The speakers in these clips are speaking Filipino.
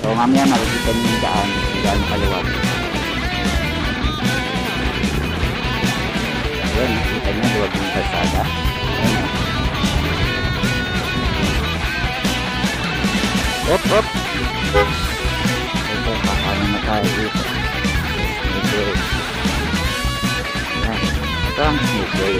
So mamaya makikita niyo yung daan kung gaano kaluwag. Ayan, nakita niyo luwag ng kalsada. Ayan. Op, op. Ito, kakanan na tayo dito. Medyo. Ayan. Ito ang smoothway.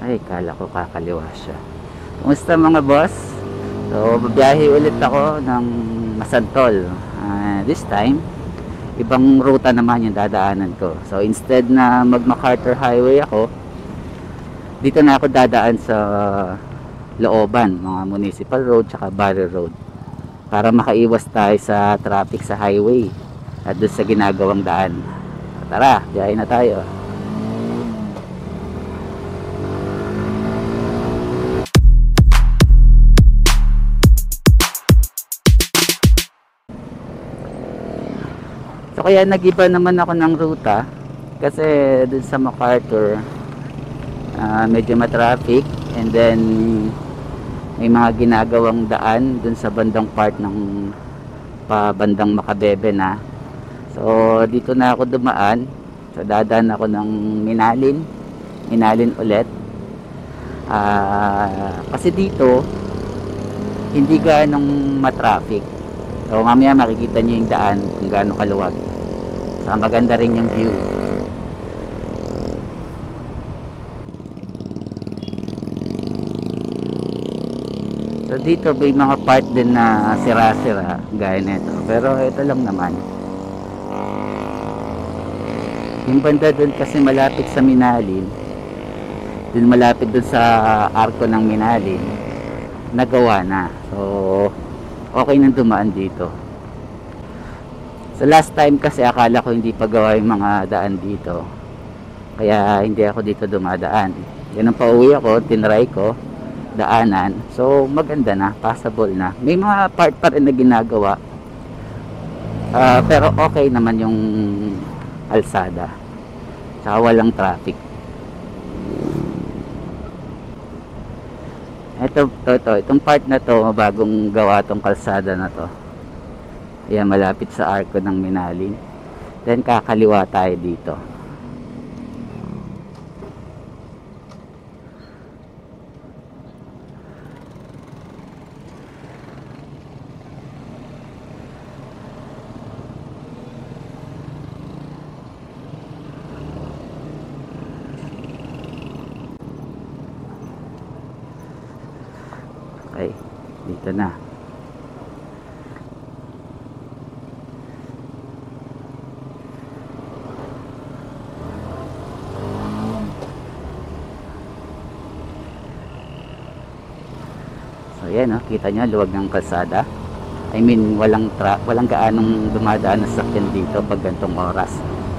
Ay, kala ko kakaliwa siya. Kumusta mga boss? So, babiyahe ulit ako ng Masantol. This time, ibang ruta naman yung dadaanan ko. So, instead na mag-MacArthur Highway ako, dito na ako dadaan sa looban, mga municipal road tsaka barrier road. Para makaiwas tayo sa traffic sa highway at doon sa ginagawang daan. Tara, biyahe na tayo. So kaya nag-iba naman ako ng ruta kasi dun sa MacArthur medyo matraffic, and then may mga ginagawang daan dun sa bandang part ng bandang Macabebe na. So dito na ako dumaan. So dadaan ako ng Minalin ulit. Kasi dito hindi ganong matraffic. So mamaya makikita nyo yung daan kung gaano kaluwag. So maganda rin yung view. So dito may mga part din na sira-sira gaya nito. Pero ito lang naman. Yung banda dun kasi malapit sa Minalin. Dun malapit dun sa arko ng Minalin. Nagawa na. So okay nang dumaan dito. So last time kasi akala ko hindi pa gawa yung mga daan dito, kaya hindi ako dito dumadaan. Yan ang pauwi ako, tinry ko daanan. So maganda na, passable na. May mga part pa rin na ginagawa, pero okay naman yung alsada, saka walang traffic. Itong part na to, bagong gawa tong kalsada na to. Ayan, malapit sa arko ng Minalin. Then kakaliwa tayo dito. Okay, dito na. So yan, oh, kita nyo luwag ng kalsada. I mean walang gaanong dumadaan na sasakyan dito pag gantong oras.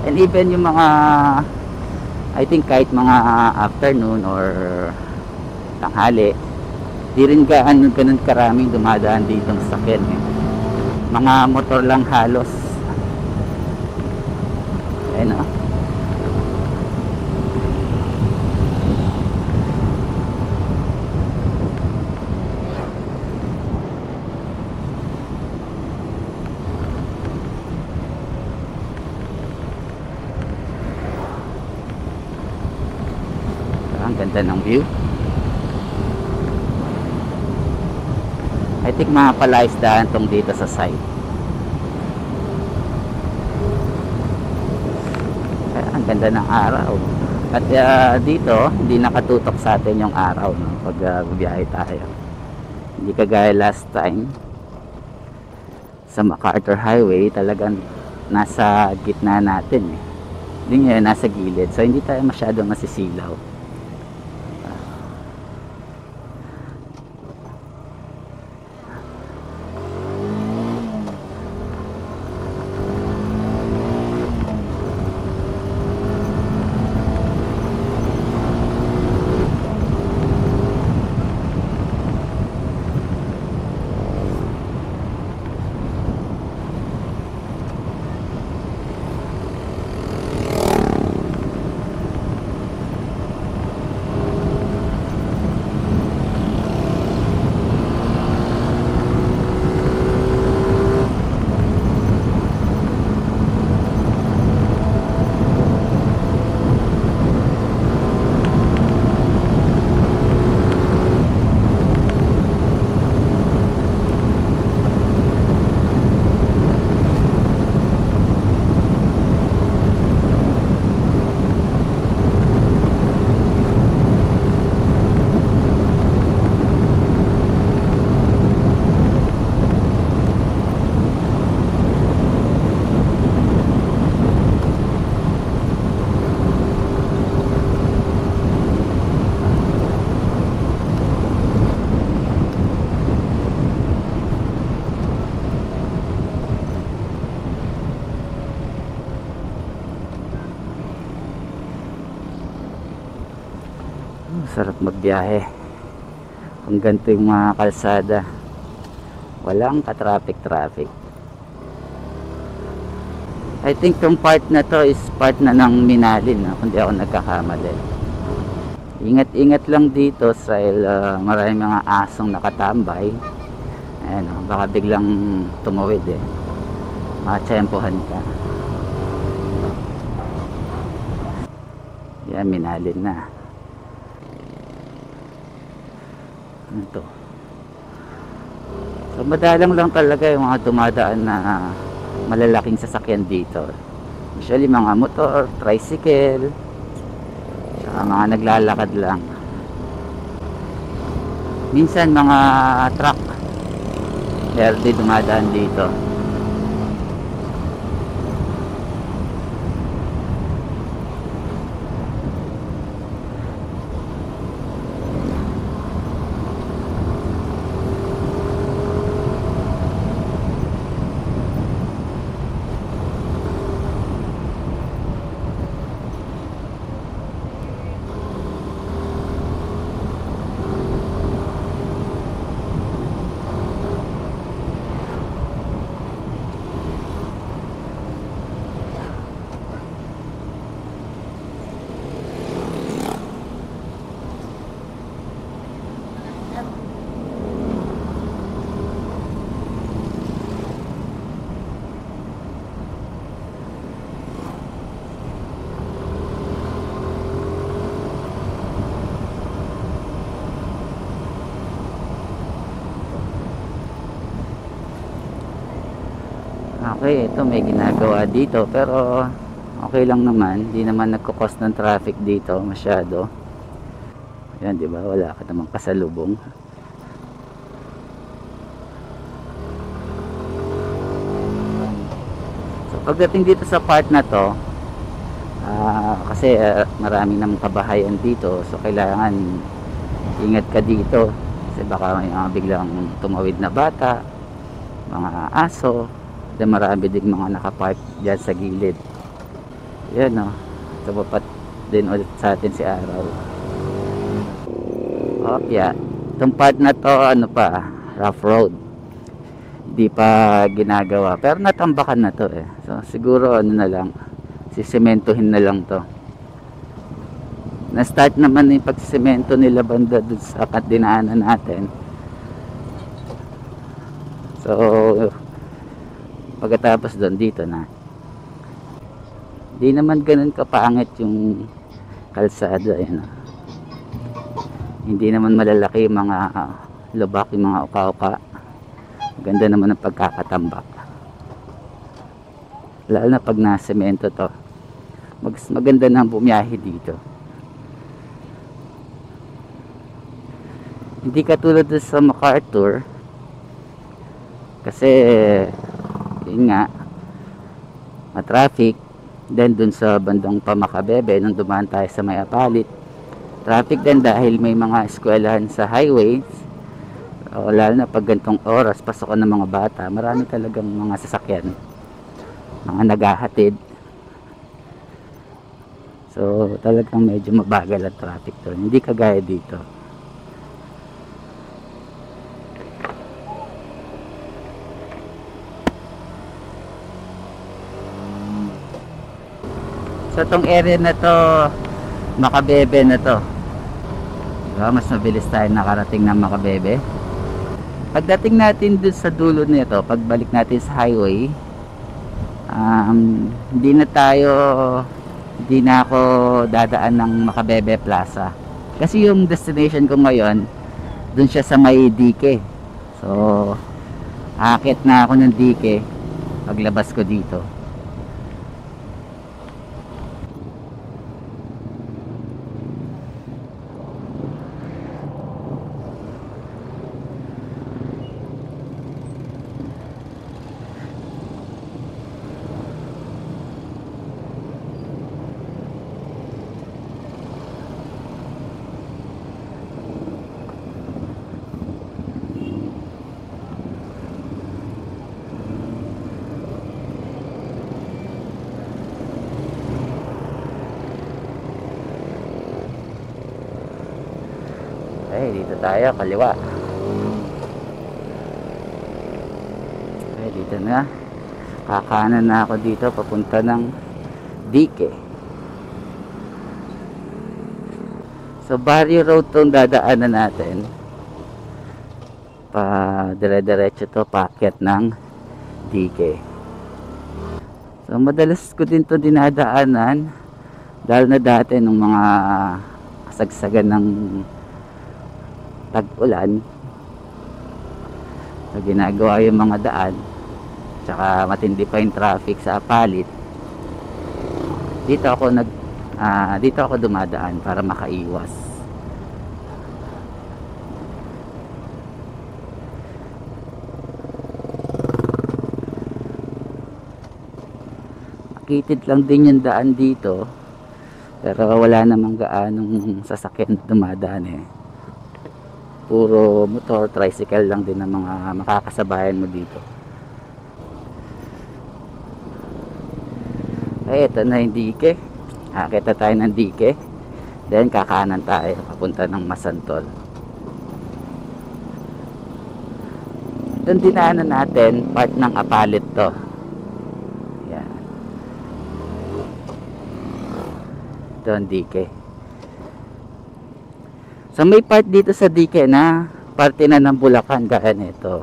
And even yung mga, I think kahit mga afternoon or tanghali, di rin ganun karaming dumadaan dito ng sasakyan eh. Mga motor lang halos. Ayan, oh. Ang ganda ng view. I think mga palaisdaan tong dito sa side. Ang ganda ng araw. At dito hindi nakatutok sa atin yung araw, no, pag biyahe tayo. Hindi kagaya last time sa MacArthur Highway, talagang nasa gitna natin eh. Hindi nga nasa gilid, so hindi tayo masyadong masisilaw. Sarap magbiyahe kung ganito yung mga kalsada, walang ka-traffic. I think yung part na to is part na ng Minalin, kung di ako nagkakamali. Ingat lang dito dahil maraming mga asong nakatambay. Ayan, baka biglang tumawid matsempohan ka. Yan, Minalin na. Ano to? So madalang lang talaga yung mga dumadaan na malalaking sasakyan dito. Usually mga motor, tricycle, saka mga naglalakad lang. Minsan mga truck meron din dumadaan dito. Okay, ito may ginagawa dito pero okay lang naman, hindi naman nagko-cause ng traffic dito masyado. Ayan, di ba? Wala ka namang kasalubong. So pagdating dito sa part na to, kasi marami namang kabahayan dito, so kailangan ingat ka dito kasi baka may biglang tumawid na bata, mga aso. Then marami din mga nakapark dyan sa gilid. Yan tumapat din ulit sa atin si Araw. Yeah, itong part na to rough road, hindi pa ginagawa pero natambakan na to so siguro na lang, sisementohin na lang to. Na start naman yung pagsemento nila banda dun sa dinaanan natin. So pagkatapos doon dito na, di naman ganun kapangit yung kalsada. Hindi naman malalaki yung mga lubak, yung mga uka-uka. Ganda naman ang pagkakatambak, lalo na pag nasemento to. Maganda na bumiyahe dito, hindi katulad sa MacArthur kasi yun nga, traffic. Then dun sa bandang Pamakabebe, nung dumaan tayo sa may Apalit, traffic din dahil may mga eskwelahan sa highways. Lalo na pag gantong oras, pasokan ng mga bata, marami talagang mga sasakyan, mga naghahatid. So talagang medyo mabagal ang traffic doon, hindi kagaya dito. So itong area na to, Makabebe na to, diba? Mas mabilis tayo nakarating ng Makabebe. Pagdating natin dun sa dulo nito, pagbalik natin sa highway, hindi na ako dadaan ng Makabebe Plaza kasi yung destination ko ngayon dun siya sa may dike. So aakit na ako ng dike paglabas ko dito. Okay, dito tayo, kaliwa. Okay, dito na. Kakanan na ako dito, papunta ng Dike. So, Barrio Road tong dadaanan natin. Dire-diretso to, paakyat ng Dike. So, madalas ko din to dinadaanan. Dahil na dati nung mga kasagsagan ng tag-ulan, so ginagawa yung mga daan, tsaka matindi pa yung traffic sa Apalit, dito ako dumadaan para makaiwas. Makitid lang din yung daan dito, pero wala namang gaanong sasakyan dumadaan eh. Puro motor, tricycle lang din ang mga makakasabayan mo dito. Ay, ito na yung Dike. Akita tayo ng Dike. Then kakanan tayo papunta ng Masantol. Itong dinaanan natin, part ng Apalit to. Yan. Ito ang Dike. So may part dito sa Dike na parte na ng Bulacan, gaya nito.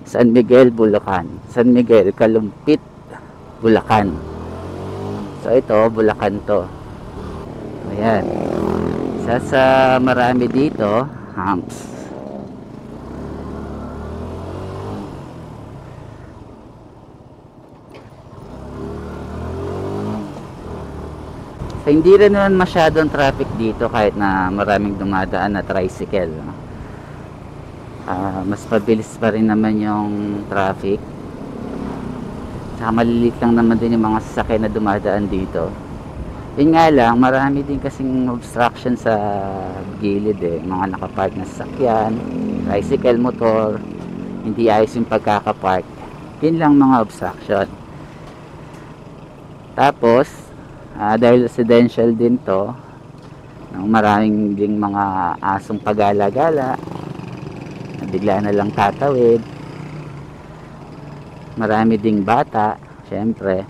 San Miguel, Bulacan. San Miguel, Kalumpit, Bulacan. So ito, Bulacan to. Ayan. Isa sa marami dito, humps. So, hindi rin naman masyadong traffic dito kahit na maraming dumadaan na tricycle. Mas pabilis pa rin naman yung traffic. Saka maliliit lang naman din yung mga sasakyan na dumadaan dito. Yun nga lang, marami din kasing obstruction sa gilid eh. Mga nakapark na sasakyan, tricycle, motor, hindi ayos yung pagkakapark. Yun lang mga obstruction. Tapos, dahil residential din to, maraming ding mga asong pagala-gala na bigla na lang tatawid. Marami ding bata, syempre,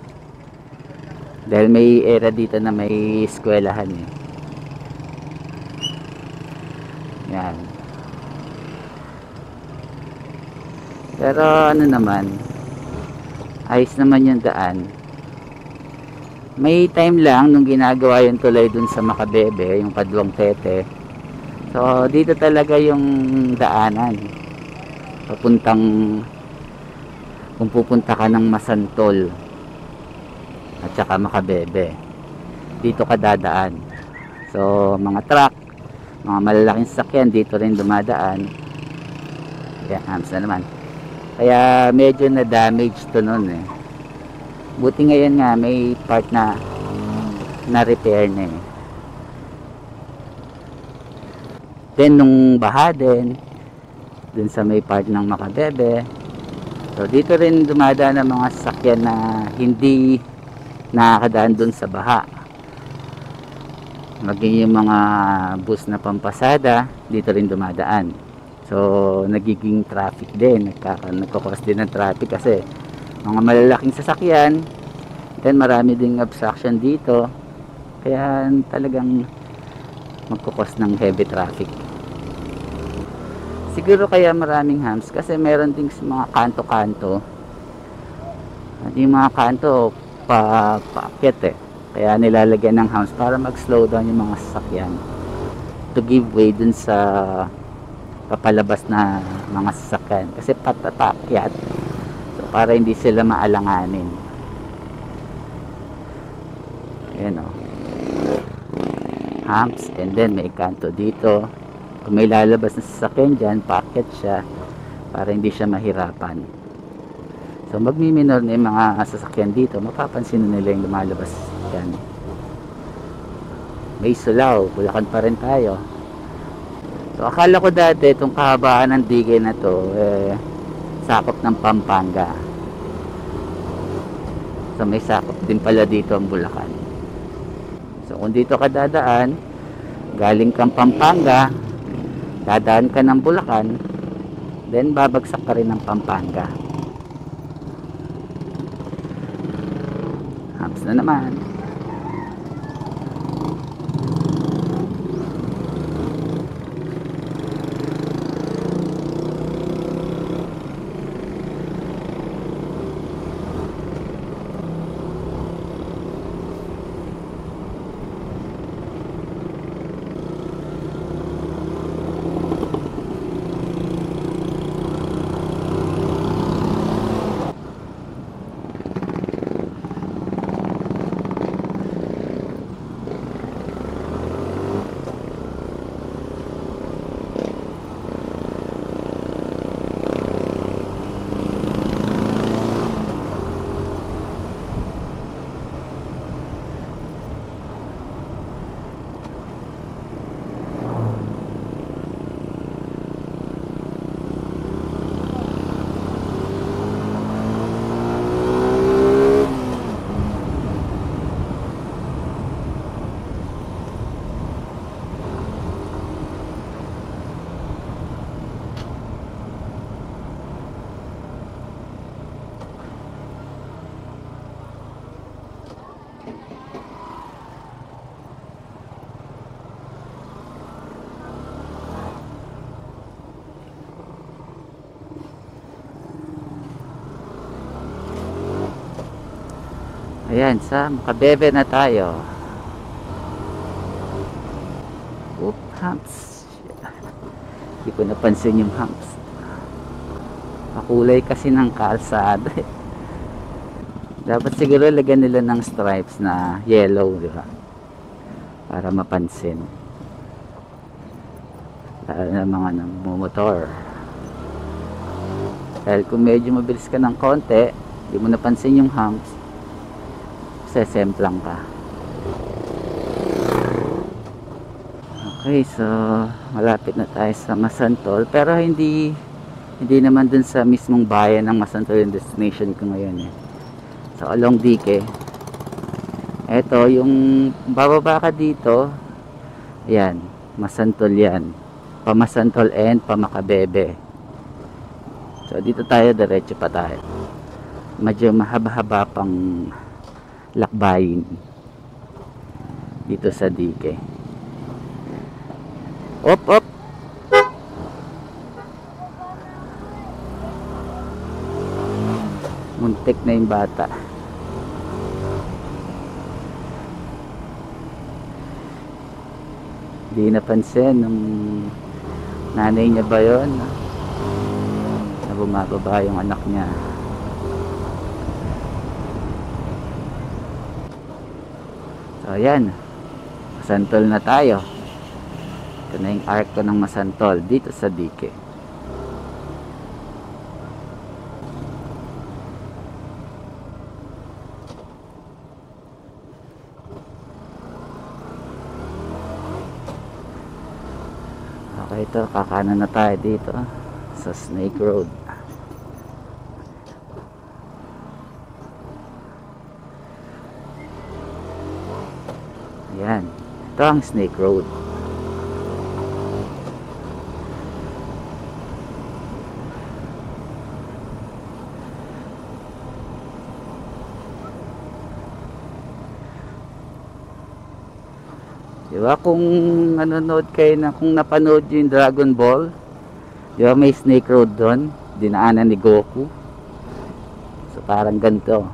dahil may area dito na may eskwelahan eh. Yan. Pero ano naman, ayos naman yung daan. May time lang nung ginagawa yung tulay dun sa Makabebe, yung Padwang Tete. So dito talaga yung daanan papuntang, kung pupunta ka ng Masantol at saka Makabebe, dito ka dadaan. So mga truck, mga malalaking sasakyan dito rin dumadaan. Yan, hams na naman. Kaya medyo na damage to nun eh. Buti ngayon nga may part na repair na eh. Then nung baha din dun sa may part ng Makabebe, so dito rin dumadaan ng mga sasakyan na hindi nakakadaan dun sa baha. Maging yung mga bus na pampasada dito rin dumadaan. So nagiging traffic din, nagkakos din ng traffic kasi mga malalaking sasakyan, then marami ding obstruction dito, kaya talagang magkukos ng heavy traffic. Siguro kaya maraming humps kasi meron ding mga kanto-kanto, at yung mga kanto paakyat eh, kaya nilalagyan ng humps para mag slow down yung mga sasakyan to give way dun sa papalabas na mga sasakyan kasi paakyat, para hindi sila maalanganin. Ayan o, humps, and then may kanto dito. Kung may lalabas na sasakyan dyan, paakyat siya para hindi siya mahirapan. So magmiminor na yung mga sasakyan dito, mapapansin nila yung lumalabas dyan. May Sulaw, Bulacan pa rin tayo. So akala ko dati itong kahabaan ng Dike na to sakop ng Pampanga. So may sakop din pala dito ang Bulacan. So kung dito ka dadaan, galing kang Pampanga, Dadaan ka ng Bulacan, then babagsak ka rin ng Pampanga. Hams na naman. Ayan, sa Makabebe na tayo. Oop, humps. Hindi ko napansin yung humps. Makulay kasi ng kalsada. Dapat siguro lagyan nila ng stripes na yellow, di ba? Para mapansin. Lalo na mga motor. Dahil kung medyo mabilis ka ng konti, hindi mo napansin yung humps, sesemplang ka. Okay, so malapit na tayo sa Masantol, pero hindi naman dun sa mismong bayan ng Masantol yung destination ko ngayon eh. So along Dike, eto yung bababa ka dito, yan, Masantol yan, Pamasantol and Pamakabebe. So dito tayo, diretso pa tayo. Medyo mahaba-haba pang lakbayin dito sa Dike. Op, op. Muntik na yung bata. Di napansin nung nanay niya ba yun na bumababa yung anak niya. So ayan, Masantol na tayo. Ito na yung arko ng Masantol dito sa Dike. Okay, ito kakanan na tayo dito sa Snake Road. Ayan, ito ang Snake Road. Diba kung nanonood kayo na, kung napanood yung Dragon Ball, diba may Snake Road doon, dinaanan ni Goku. So parang ganito.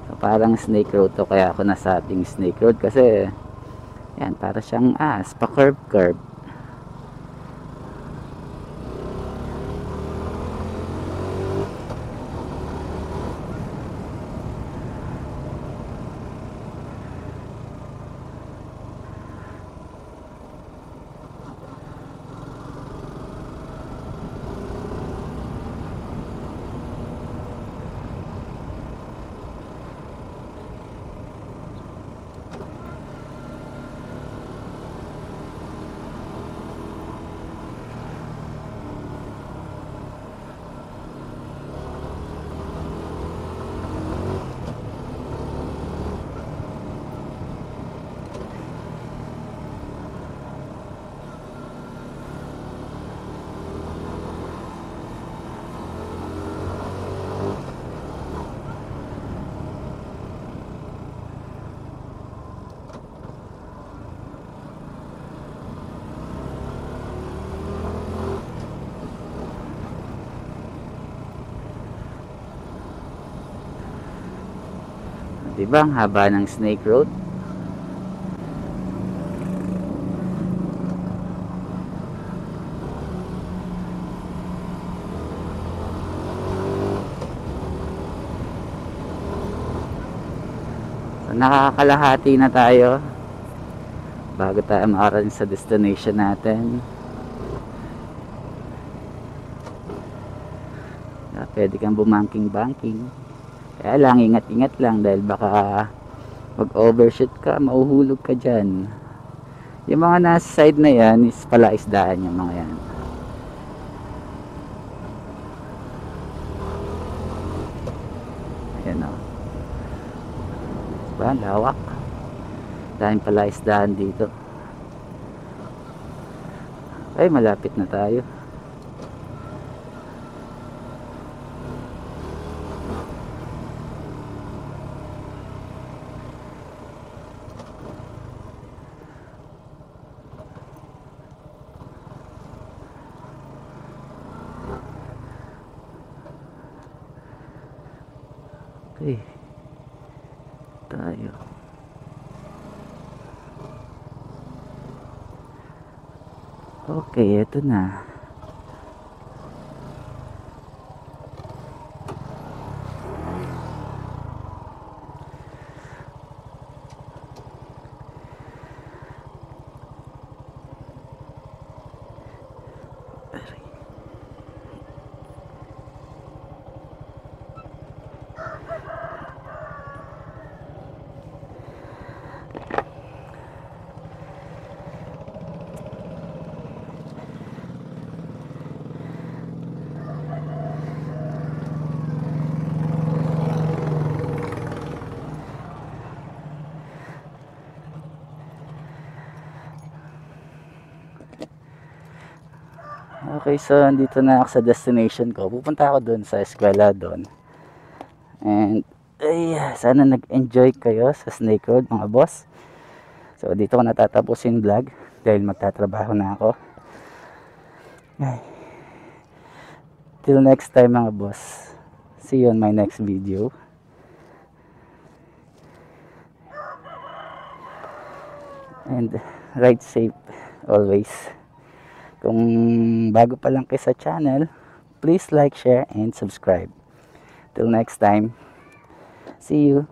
So parang Snake Road to, kaya ako nasabing Snake Road kasi yan, para siyang pa curve. Diba ang haba ng Snake Road? So, nakakalahati na tayo bago tayo makarating sa destination natin. Pwede kang bumangking-banking. Kaya lang, ingat-ingat lang dahil baka mag-overshoot ka, mauhulog ka dyan. Yung mga nasa side na yan is palaisdaan yung mga yan. Ayan o. Diba? Lawak. Daming palaisdaan dito. Ay, malapit na tayo. Okay. Tayo. Okay, ito na. Okay, so andito na ako sa destination ko. Pupunta ako doon sa eskwela doon. And ay, sana nag-enjoy kayo sa Snake Road mga boss. So dito ko natatapusin vlog dahil magtatrabaho na ako. Ay. Till next time mga boss. See you on my next video. And ride safe always. Kung bago pa lang kayo sa channel, please like, share, and subscribe. Till next time, see you.